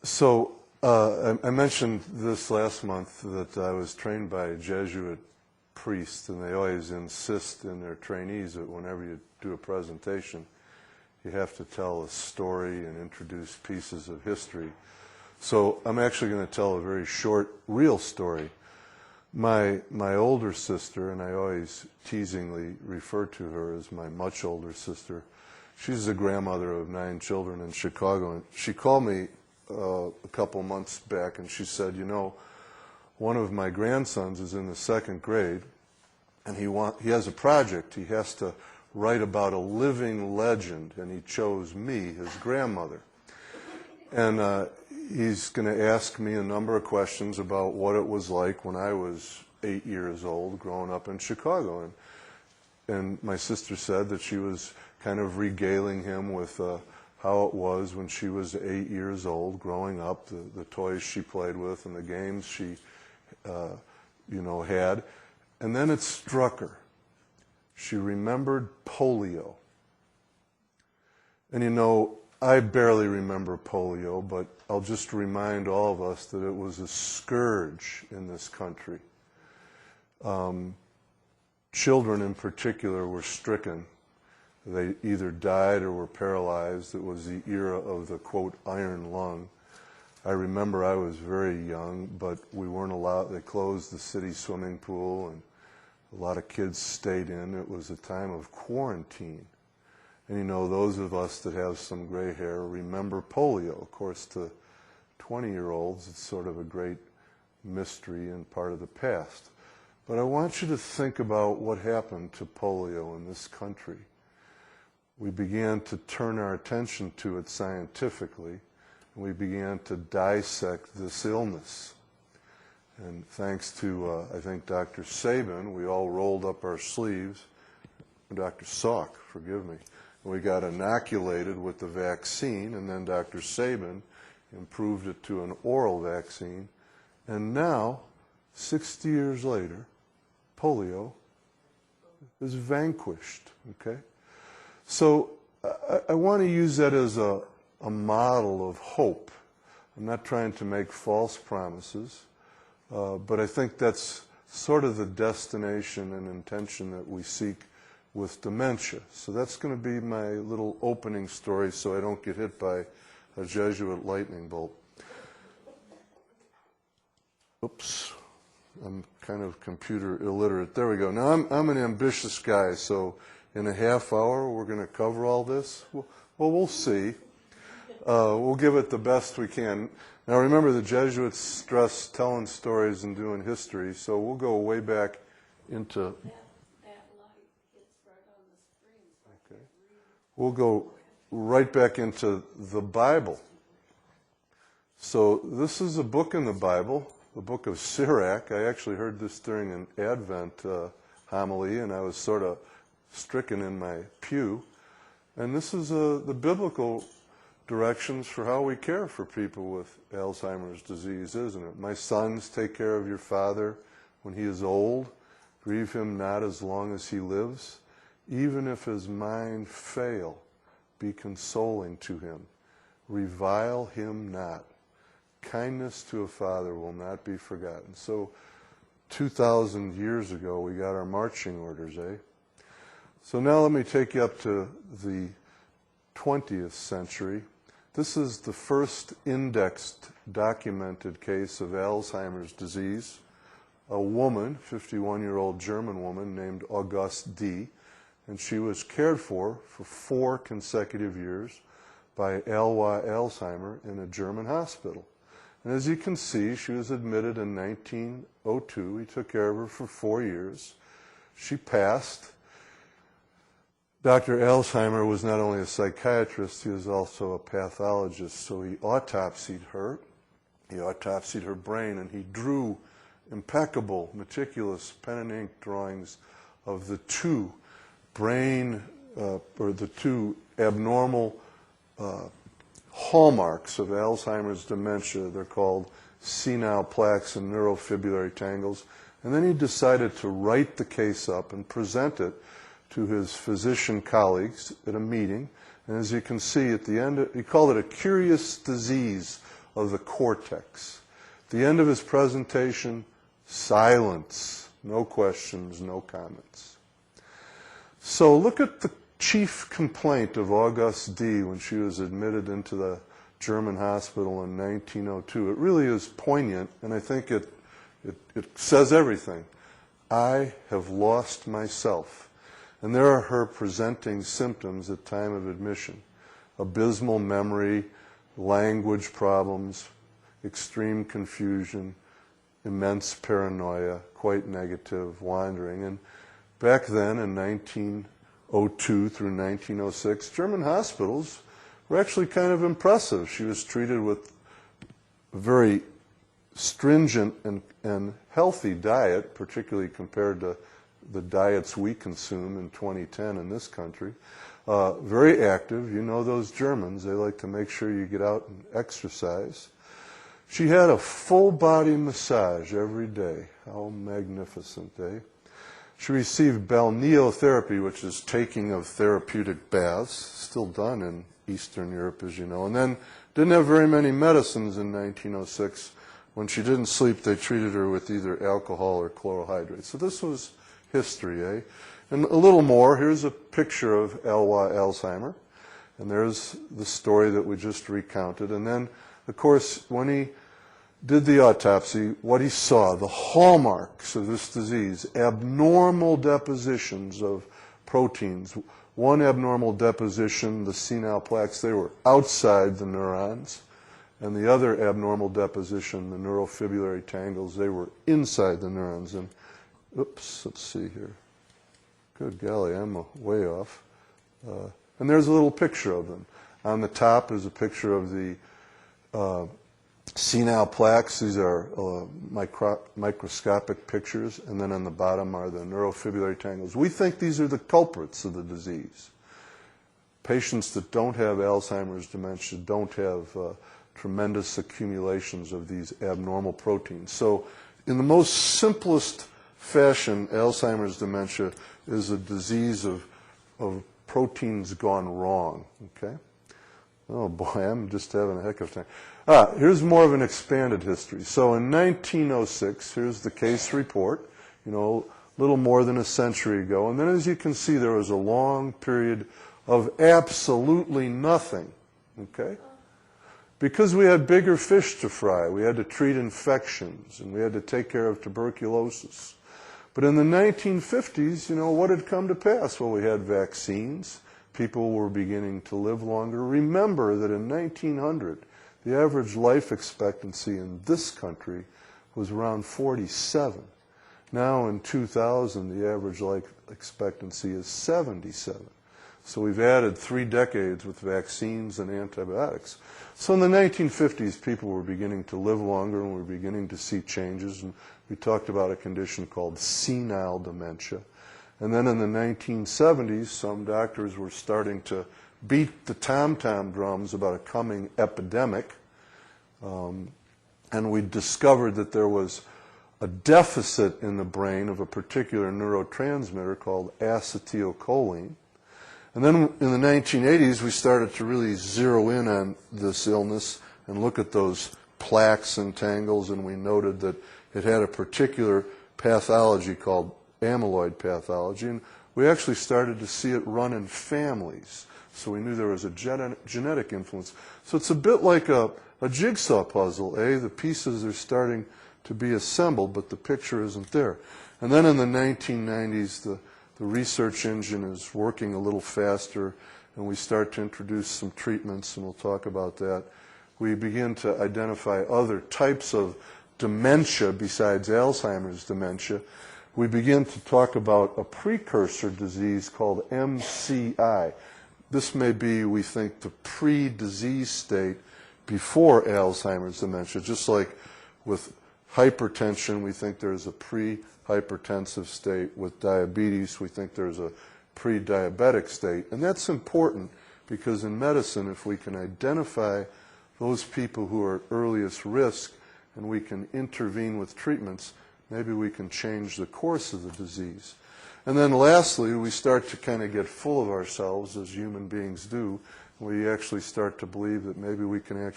So I mentioned this last month that I was trained by a Jesuit priest, and they always insist in their trainees that whenever you do a presentation, you have to tell a story and introduce pieces of history. So I'm actually going to tell a very short, real story. My older sister, and I always teasingly refer to her as my much older sister, she's the grandmother of 9 children in Chicago, and she called me a couple months back and she said, you know, one of my grandsons is in the 2nd grade and he has a project. He has to write about a living legend, and he chose me, his grandmother. And he's going to ask me a number of questions about what it was like when I was 8 years old growing up in Chicago. And my sister said that she was kind of regaling him with how it was when she was 8 years old growing up, the toys she played with and the games she had. And then it struck her. She remembered polio. And you know, I barely remember polio, but I'll just remind all of us that it was a scourge in this country. Children in particular were stricken. They either died or were paralyzed. It was the era of the, quote, iron lung. I remember I was very young, but we weren't allowed. They closed the city swimming pool, and a lot of kids stayed in. It was a time of quarantine. And you know, those of us that have some gray hair remember polio. Of course, to 20-year-olds, it's sort of a great mystery and part of the past. But I want you to think about what happened to polio in this country. We began to turn our attention to it scientifically, and we began to dissect this illness. And thanks to, I think, Dr. Sabin, we all rolled up our sleeves. Dr. Salk, forgive me. And we got inoculated with the vaccine, and then Dr. Sabin improved it to an oral vaccine. And now, 60 years later, polio is vanquished, okay? So I want to use that as a model of hope. I'm not trying to make false promises, but I think that's sort of the destination and intention that we seek with dementia. So that's going to be my little opening story so I don't get hit by a Jesuit lightning bolt. Oops, I'm kind of computer illiterate. There we go. Now I'm an ambitious guy, so in a half hour we're going to cover all this? Well, we'll see. We'll give it the best we can. Now remember, the Jesuits stress telling stories and doing history, so we'll go way back into... That light hits right on the screen. Okay. We'll go right back into the Bible. So this is a book in the Bible, the book of Sirach. I actually heard this during an Advent homily, and I was sort of stricken in my pew. And this is the biblical directions for how we care for people with Alzheimer's disease, isn't it? My sons, take care of your father when he is old. Grieve him not as long as he lives. Even if his mind fail, be consoling to him. Revile him not. Kindness to a father will not be forgotten. So 2,000 years ago, we got our marching orders, eh? So now let me take you up to the 20th century. This is the first indexed, documented case of Alzheimer's disease. A woman, 51-year-old German woman named Auguste D., and she was cared for 4 consecutive years by Alois Alzheimer in a German hospital. And as you can see, she was admitted in 1902. He took care of her for 4 years. She passed. Dr. Alzheimer was not only a psychiatrist, he was also a pathologist, so he autopsied her. He autopsied her brain, and he drew impeccable, meticulous pen and ink drawings of the 2 brain, or the 2 abnormal hallmarks of Alzheimer's dementia. They're called senile plaques and neurofibrillary tangles. And then he decided to write the case up and present it to his physician colleagues at a meeting. And as you can see at the end, he called it a curious disease of the cortex. At the end of his presentation, silence. No questions, no comments. So look at the chief complaint of Auguste D. when she was admitted into the German hospital in 1902. It really is poignant, and I think it says everything. I have lost myself. And there are her presenting symptoms at time of admission. Abysmal memory, language problems, extreme confusion, immense paranoia, quite negative, wandering. And back then, in 1902 through 1906, German hospitals were actually kind of impressive. She was treated with a very stringent and healthy diet, particularly compared to the diets we consume in 2010 in this country. Very active. You know those Germans. They like to make sure you get out and exercise. She had a full-body massage every day. How magnificent, eh? She received balneotherapy, which is taking of therapeutic baths, still done in Eastern Europe, as you know. And then didn't have very many medicines in 1906. When she didn't sleep, they treated her with either alcohol or chlorohydrate. So this was history, eh? And a little more. Here's a picture of Alzheimer. And there's the story that we just recounted. And then, of course, when he did the autopsy, what he saw, the hallmarks of this disease, abnormal depositions of proteins. One abnormal deposition, the senile plaques, they were outside the neurons. And the other abnormal deposition, the neurofibrillary tangles, they were inside the neurons. And, oops, let's see here. Good golly, I'm way off. And there's a little picture of them. On the top is a picture of the senile plaques. These are microscopic pictures. And then on the bottom are the neurofibrillary tangles. We think these are the culprits of the disease. Patients that don't have Alzheimer's dementia don't have tremendous accumulations of these abnormal proteins. So in the most simplest fashion, Alzheimer's dementia is a disease of proteins gone wrong, okay? Oh boy, I'm just having a heck of a time. Here's more of an expanded history. So in 1906, here's the case report, you know, a little more than a century ago. And then as you can see, there was a long period of absolutely nothing, okay? Because we had bigger fish to fry, we had to treat infections, and we had to take care of tuberculosis. But in the 1950s, you know, what had come to pass? Well, we had vaccines. People were beginning to live longer. Remember that in 1900, the average life expectancy in this country was around 47. Now in 2000, the average life expectancy is 77. So we've added 3 decades with vaccines and antibiotics. So in the 1950s, people were beginning to live longer and we were beginning to see changes. And we talked about a condition called senile dementia. And then in the 1970s, some doctors were starting to beat the tom-tom drums about a coming epidemic. And we discovered that there was a deficit in the brain of a particular neurotransmitter called acetylcholine. And then in the 1980s, we started to really zero in on this illness and look at those plaques and tangles, and we noted that it had a particular pathology called amyloid pathology, and we actually started to see it run in families. So we knew there was a genetic influence. So it's a bit like a jigsaw puzzle, eh? The pieces are starting to be assembled, but the picture isn't there. And then in the 1990s, the research engine is working a little faster, and we start to introduce some treatments, and we'll talk about that. We begin to identify other types of dementia besides Alzheimer's dementia. We begin to talk about a precursor disease called MCI. This may be, we think, the pre-disease state before Alzheimer's dementia. Just like with hypertension, we think there's a pre-hypertensive state. With diabetes, we think there's a pre-diabetic state. And that's important because in medicine, if we can identify those people who are at earliest risk and we can intervene with treatments, maybe we can change the course of the disease. And then lastly, we start to kind of get full of ourselves, as human beings do. We actually start to believe that maybe we can actually